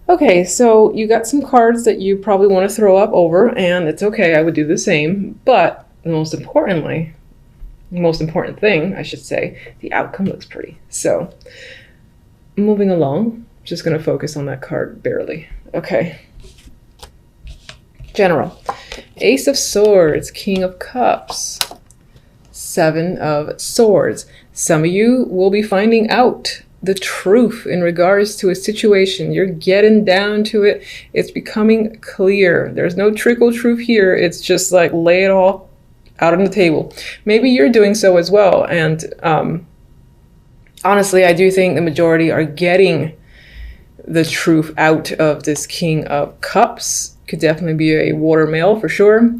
Okay, so you got some cards that you probably want to throw up over, and it's okay, I would do the same. But most importantly, the most important thing, I should say, the outcome looks pretty. So, moving along, just going to focus on that card barely. Okay. General. Ace of Swords, King of Cups, Seven of Swords. Some of you will be finding out the truth in regards to a situation. You're getting down to it. It's becoming clear. There's no trickle truth here. It's just like lay it all out on the table. Maybe you're doing so as well. And honestly, I do think the majority are getting the truth out of this King of Cups. Could definitely be a water male for sure.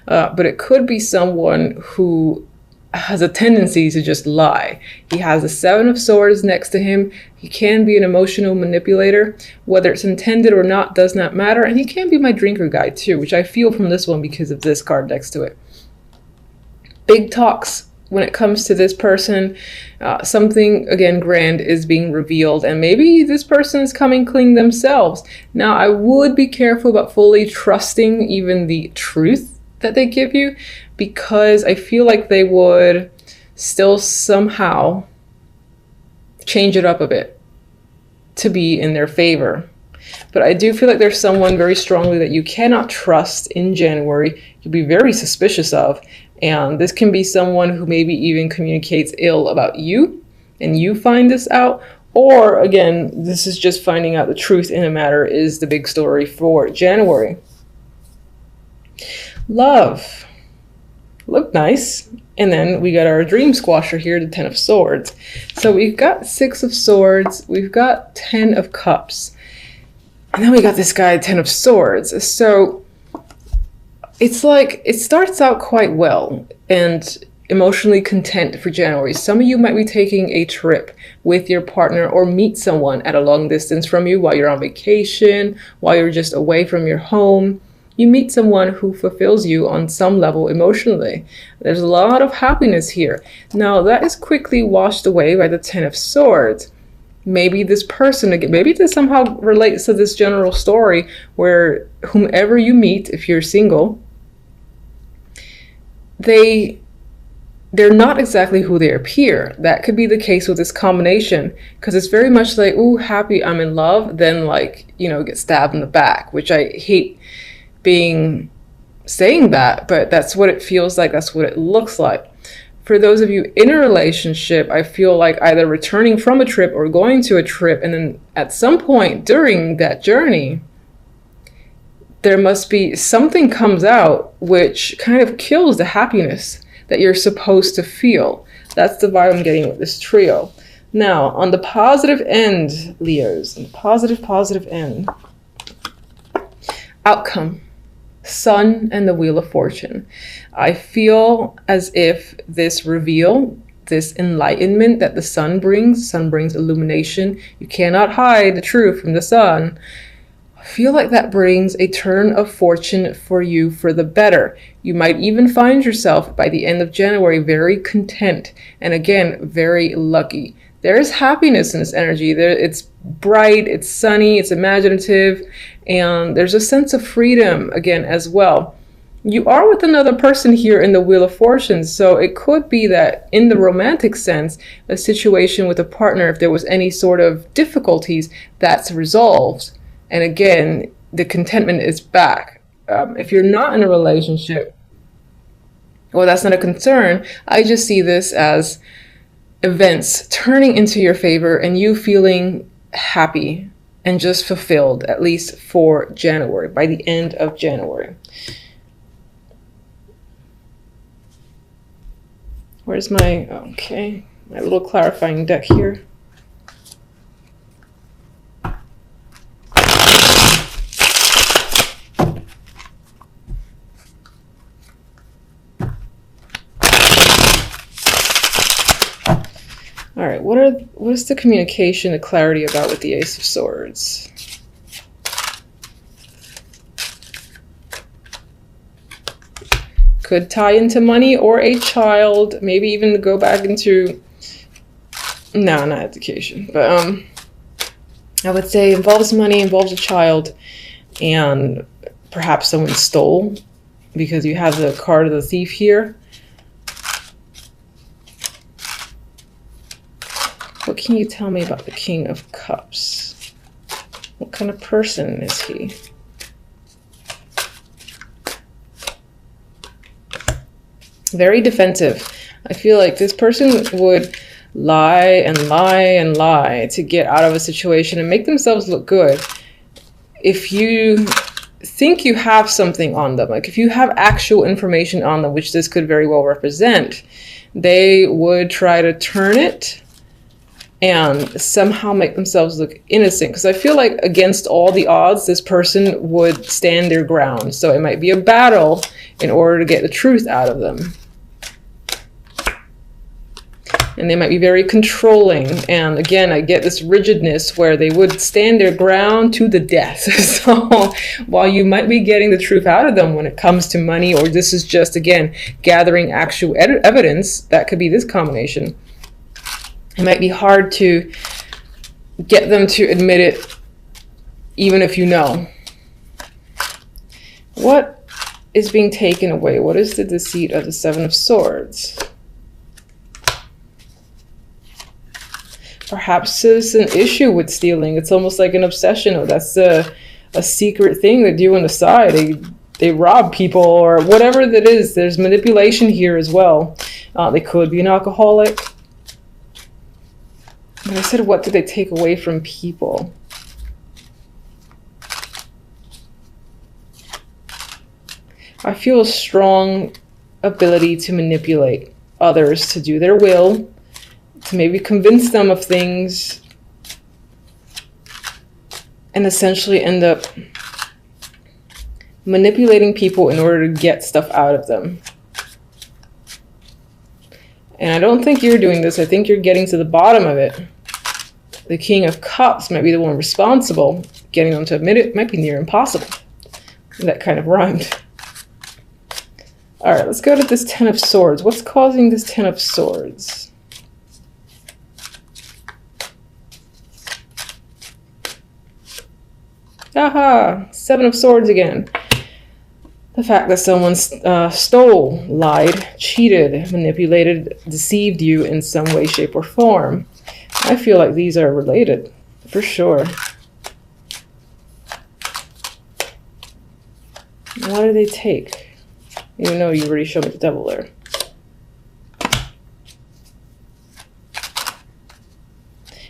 But it could be someone who has a tendency to just lie. He has the Seven of Swords next to him. He can be an emotional manipulator. Whether it's intended or not does not matter. And he can be my drinker guy too, which I feel from this one because of this card next to it. Big talks when it comes to this person. Something, again, grand is being revealed. And maybe this person is coming clean themselves. Now, I would be careful about fully trusting even the truth that they give you, because I feel like they would still somehow change it up a bit to be in their favor. But I do feel like there's someone very strongly that you cannot trust in January. You'll be very suspicious of. And this can be someone who maybe even communicates ill about you and you find this out. Or again, this is just finding out the truth in a matter is the big story for January. Love. Look nice. And then we got our dream squasher here, the Ten of Swords. So we've got Six of Swords. We've got 10 of Cups. And then we got this guy, 10 of Swords. So it's like it starts out quite well and emotionally content for January. Some of you might be taking a trip with your partner or meet someone at a long distance from you while you're on vacation, while you're just away from your home. You meet someone who fulfills you on some level emotionally. There's a lot of happiness here. Now, that is quickly washed away by the 10 of Swords. Maybe this person, again, maybe this somehow relates to this general story where whomever you meet, if you're single, they're not exactly who they appear. That could be the case with this combination, because it's very much like, ooh, happy, I'm in love, then like, you know, get stabbed in the back, which I hate saying that, but that's what it feels like. That's what it looks like. For those of you in a relationship, I feel like either returning from a trip or going to a trip, and then at some point during that journey, there must be something comes out which kind of kills the happiness that you're supposed to feel. That's the vibe I'm getting with this trio. Now, on the positive end, Leos, on the positive end, outcome. Sun and the Wheel of Fortune. I feel as if this reveal, this enlightenment that the sun brings illumination. You cannot hide the truth from the sun. I feel like that brings a turn of fortune for you for the better. You might even find yourself by the end of January very content and again, very lucky. There is happiness in this energy. It's bright, it's sunny, it's imaginative, and there's a sense of freedom again as well. You are with another person here in the Wheel of Fortune, so it could be that in the romantic sense, a situation with a partner, if there was any sort of difficulties, that's resolved. And again, the contentment is back. If you're not in a relationship, well, that's not a concern. I just see this as events turning into your favor and you feeling happy and just fulfilled, at least for January, by the end of January. Where's my, okay, my little clarifying deck here. All right, what is the communication, the clarity about with the Ace of Swords? Could tie into money or a child, maybe even go back into, no, not education, but I would say involves money, involves a child, and perhaps someone stole, because you have the card of the thief here. What can you tell me about the King of Cups? What kind of person is he? Very defensive. I feel like this person would lie and lie and lie to get out of a situation and make themselves look good. If you think you have something on them, like if you have actual information on them, which this could very well represent, they would try to turn it and somehow make themselves look innocent. Because I feel like against all the odds, this person would stand their ground. So it might be a battle in order to get the truth out of them. And they might be very controlling. And again, I get this rigidness where they would stand their ground to the death. So while you might be getting the truth out of them when it comes to money, or this is just, again, gathering actual evidence, that could be this combination. It might be hard to get them to admit it, even if you know. What is being taken away? What is the deceit of the Seven of Swords? Perhaps there's an issue with stealing. It's almost like an obsession. Or that's a secret thing they do on the side. They rob people or whatever that is. There's manipulation here as well. They could be an alcoholic. But I said, what did they take away from people? I feel a strong ability to manipulate others to do their will, to maybe convince them of things, and essentially end up manipulating people in order to get stuff out of them. And I don't think you're doing this. I think you're getting to the bottom of it. The King of Cups might be the one responsible. Getting them to admit it might be near impossible. That kind of rhymed. All right, let's go to this Ten of Swords. What's causing this Ten of Swords? Aha! Seven of Swords again. The fact that someone stole, lied, cheated, manipulated, deceived you in some way, shape, or form. I feel like these are related, for sure. What do they take? Even though you already showed me the devil there.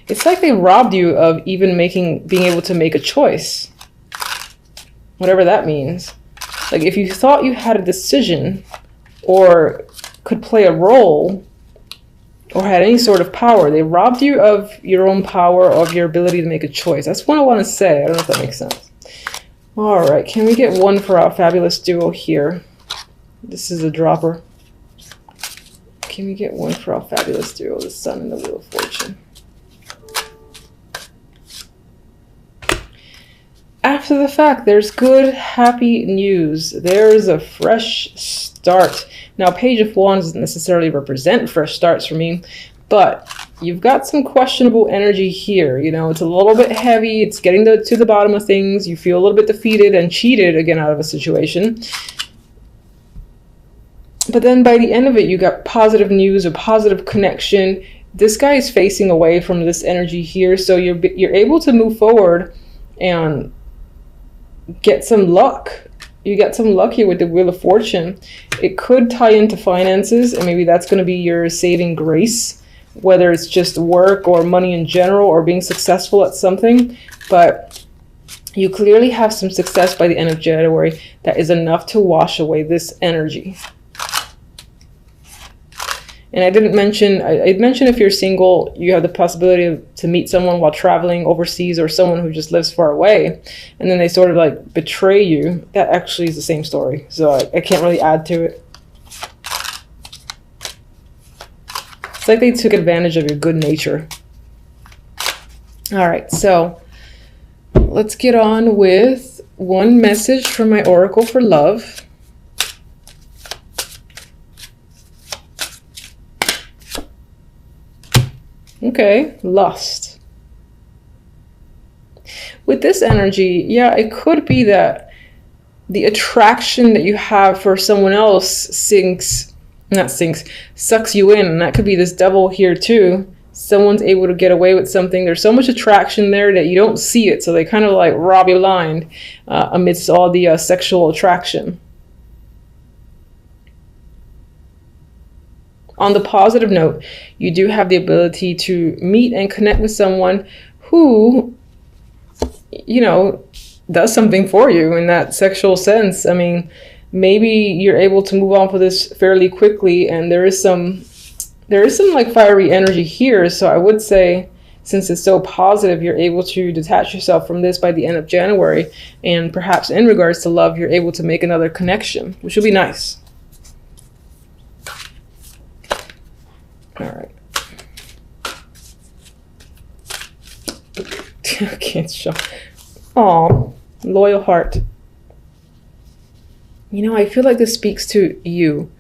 It's like they robbed you of even being able to make a choice. Whatever that means. Like if you thought you had a decision or could play a role or had any sort of power, they robbed you of your own power, of your ability to make a choice. That's what I want to say. I don't know if that makes sense. All right, can we get one for our fabulous duo here? This is a dropper. Can we get one for our fabulous duo, the Sun and the Wheel of Fortune? After the fact, there's good, happy news. There's a fresh start. Now, Page of Wands doesn't necessarily represent fresh starts for me, but you've got some questionable energy here. You know, it's a little bit heavy. It's getting to the bottom of things. You feel a little bit defeated and cheated again out of a situation. But then by the end of it, you got positive news, a positive connection. This guy is facing away from this energy here, so you're able to move forward and get some luck. You got some luck here with the Wheel of Fortune. It could tie into finances, and maybe that's going to be your saving grace, whether it's just work or money in general or being successful at something. But you clearly have some success by the end of January that is enough to wash away this energy. And I didn't mention, I'd mentioned if you're single, you have the possibility to meet someone while traveling overseas, or someone who just lives far away, and then they sort of like betray you. That actually is the same story, so I can't really add to it. It's like they took advantage of your good nature. All right, so let's get on with one message from my Oracle for love. Okay, lust. with this energy, yeah, it could be that the attraction that you have for someone else sucks you in. And that could be this devil here too. Someone's able to get away with something. There's so much attraction there that you don't see it. So they kind of like rob you blind amidst all the sexual attraction. On the positive note, you do have the ability to meet and connect with someone who, you know, does something for you in that sexual sense. I mean, maybe you're able to move on for this fairly quickly, and there is some like fiery energy here. So I would say, since it's so positive, you're able to detach yourself from this by the end of January, and perhaps in regards to love, you're able to make another connection, which would be nice. All right. I can't show. Aw, loyal heart. You know, I feel like this speaks to you.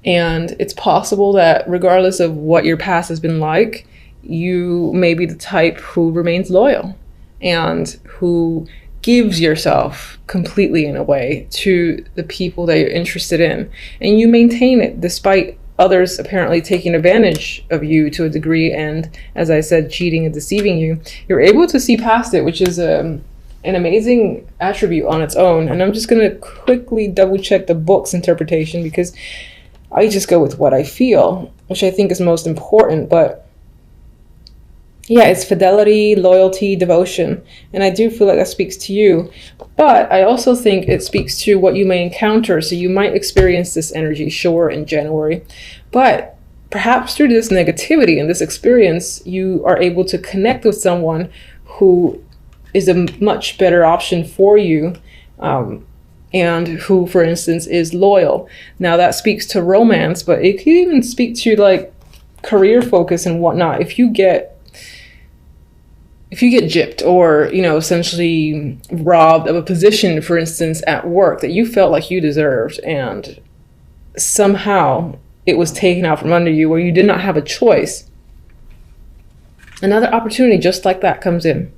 And it's possible that regardless of what your past has been like, you may be the type who remains loyal and who gives yourself completely, in a way, to the people that you're interested in. And you maintain it despite others apparently taking advantage of you to a degree, and as I said, cheating and deceiving you. You're able to see past it, which is an amazing attribute on its own. And I'm just going to quickly double check the book's interpretation, because I just go with what I feel, which I think is most important. But yeah, it's fidelity, loyalty, devotion. And I do feel like that speaks to you. But I also think it speaks to what you may encounter. So you might experience this energy, sure, in January. But perhaps through this negativity and this experience, you are able to connect with someone who is a much better option for you. And who, for instance, is loyal. Now that speaks to romance, but it could even speak to like career focus and whatnot. If you get gypped, or, you know, essentially robbed of a position, for instance, at work that you felt like you deserved, and somehow it was taken out from under you, or you did not have a choice, another opportunity just like that comes in.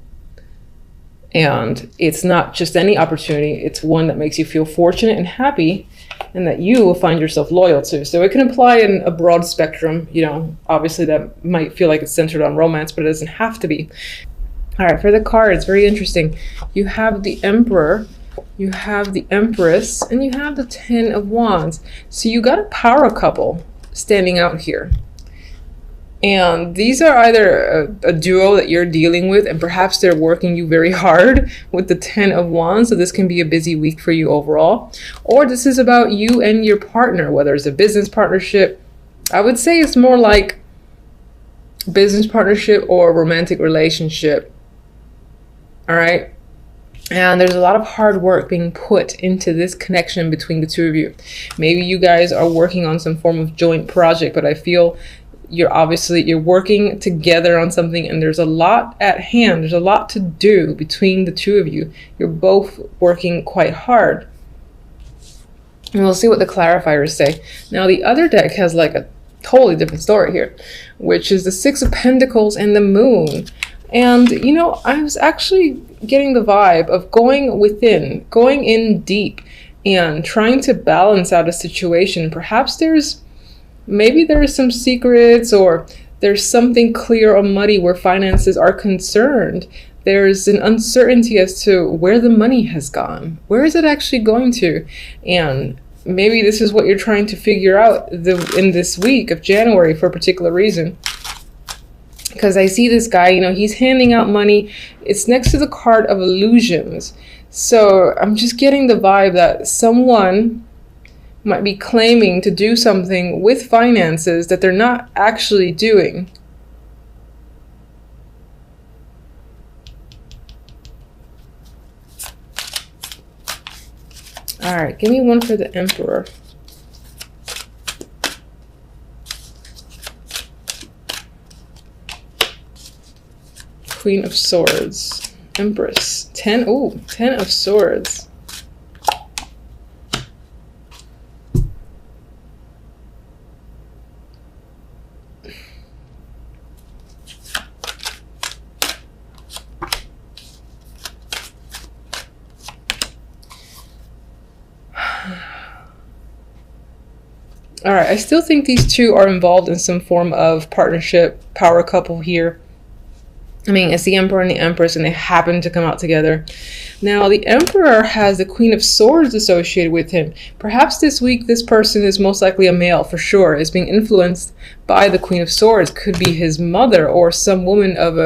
And it's not just any opportunity, it's one that makes you feel fortunate and happy, and that you will find yourself loyal to. So it can apply in a broad spectrum. You know, obviously that might feel like it's centered on romance, but it doesn't have to be. All right, for the cards, very interesting. You have the Emperor, you have the Empress, and you have the Ten of Wands. So you got a power couple standing out here. And these are either a duo that you're dealing with, and perhaps they're working you very hard with the Ten of Wands. So this can be a busy week for you overall. Or this is about you and your partner, whether it's a business partnership. I would say it's more like business partnership or romantic relationship. All right. And there's a lot of hard work being put into this connection between the two of you. Maybe you guys are working on some form of joint project, but I feel you're working together on something, and there's a lot at hand. There's a lot to do between the two of you. You're both working quite hard. And we'll see what the clarifiers say. Now, the other deck has like a totally different story here, which is the Six of Pentacles and the Moon. And, you know, I was actually getting the vibe of going within, going in deep, and trying to balance out a situation. Perhaps maybe there are some secrets, or there's something clear or muddy where finances are concerned. There's an uncertainty as to where the money has gone. Where is it actually going to? And maybe this is what you're trying to figure out in this week of January for a particular reason. Because I see this guy, you know, he's handing out money. It's next to the card of illusions. So I'm just getting the vibe that someone might be claiming to do something with finances that they're not actually doing. All right, give me one for the Emperor. Queen of Swords, Empress, 10 of Swords. All right, I still think these two are involved in some form of partnership, power couple here. I mean, it's the Emperor and the Empress, and they happen to come out together. Now, the Emperor has the Queen of Swords associated with him. Perhaps this week, this person is most likely a male, for sure, is being influenced by the Queen of Swords. Could be his mother or some woman of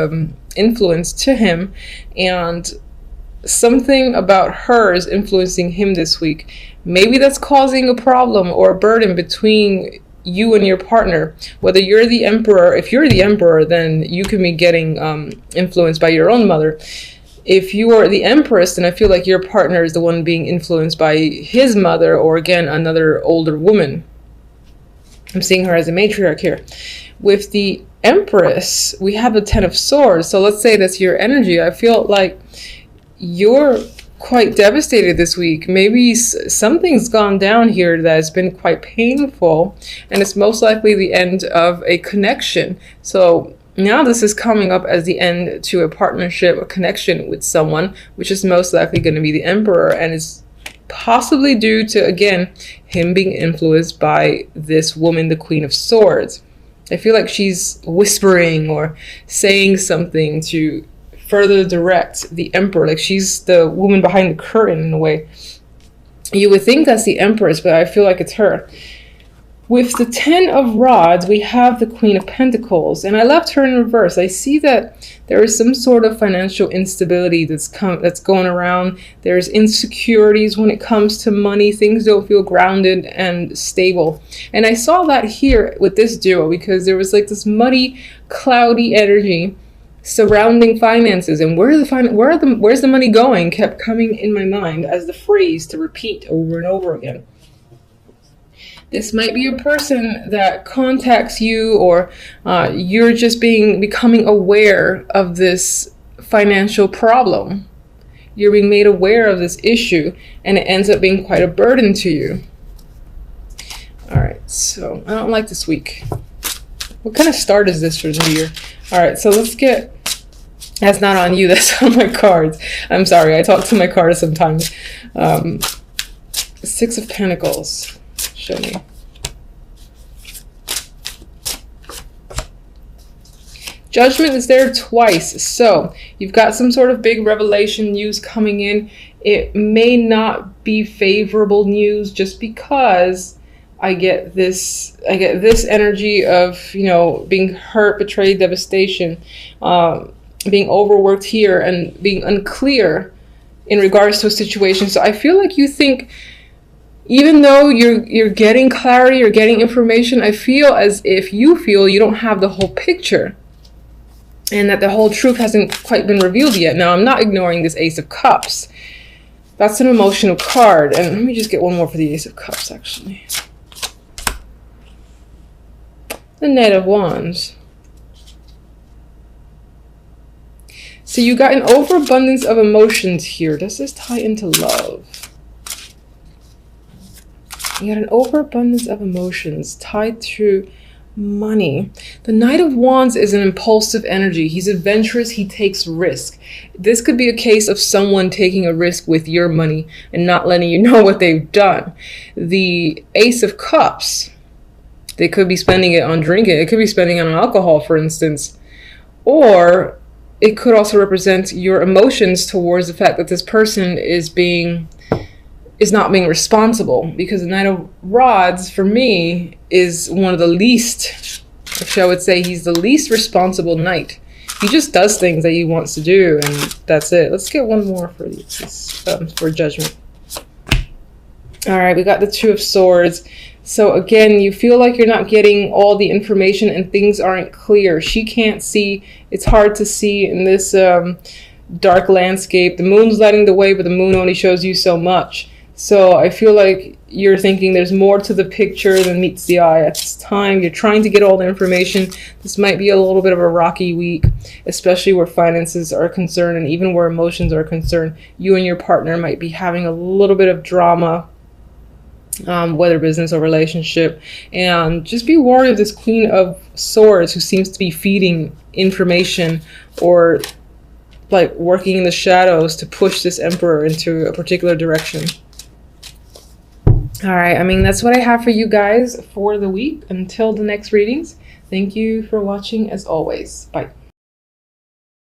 influence to him, and something about her is influencing him this week. Maybe that's causing a problem or a burden between you and your partner. Whether you're the Emperor, if you're the Emperor, then you can be getting influenced by your own mother. If you are the Empress, then I feel like your partner is the one being influenced by his mother, or again, another older woman. I'm seeing her as a matriarch here. With the Empress, we have the Ten of Swords. So let's say that's your energy. I feel like you're quite devastated this week. Maybe something's gone down here that has been quite painful, and it's most likely the end of a connection. So now this is coming up as the end to a partnership, a connection with someone, which is most likely going to be the Emperor, and is possibly due to, again, him being influenced by this woman, the Queen of Swords. I feel like she's whispering or saying something to further direct the Emperor, like she's the woman behind the curtain in a way. You would think that's the Empress, but I feel like it's her. With the Ten of Rods, we have the Queen of Pentacles, and I left her in reverse. I see that there is some sort of financial instability that's going around. There's insecurities when it comes to money. Things don't feel grounded and stable. And I saw that here with this duo, because there was like this muddy, cloudy energy surrounding finances, and where's the money going kept coming in my mind as the phrase to repeat over and over again. This might be a person that contacts you, or you're just becoming aware of this financial problem. You're being made aware of this issue, and it ends up being quite a burden to you. All right, so I don't like this week. What kind of start is this for the new year? All right, so let's get, that's not on you, that's on my cards. I'm sorry, I talk to my cards sometimes. Six of Pentacles, show me. Judgment is there twice, so you've got some sort of big revelation news coming in. It may not be favorable news, just because I get this energy of, you know, being hurt, betrayed, devastation, being overworked here, and being unclear in regards to a situation. So I feel like you think, even though you're getting clarity, you're getting information, I feel as if you feel you don't have the whole picture, and that the whole truth hasn't quite been revealed yet. Now, I'm not ignoring this Ace of Cups. That's an emotional card. And let me just get one more for the Ace of Cups, actually. The Knight of Wands. So you got an overabundance of emotions here. Does this tie into love? You got an overabundance of emotions tied to money. The Knight of Wands is an impulsive energy. He's adventurous. He takes risk. This could be a case of someone taking a risk with your money and not letting you know what they've done. The Ace of Cups, they could be spending it on drinking. It could be spending it on alcohol, for instance. Or it could also represent your emotions towards the fact that this person is not being responsible, because the Knight of Rods, for me, is one of the least, actually I would say he's the least responsible knight. He just does things that he wants to do, and that's it. Let's get one more for for Judgment. All right, we got the Two of Swords. So again, you feel like you're not getting all the information and things aren't clear. She can't see. It's hard to see in this dark landscape. The moon's lighting the way, but the moon only shows you so much. So I feel like you're thinking there's more to the picture than meets the eye at this time. You're trying to get all the information. This might be a little bit of a rocky week, especially where finances are concerned, and even where emotions are concerned. You and your partner might be having a little bit of drama, whether business or relationship. And just be wary of this Queen of Swords, who seems to be feeding information or like working in the shadows to push this Emperor into a particular direction. All right. I mean, that's what I have for you guys for the week. Until the next readings, thank you for watching as always. Bye.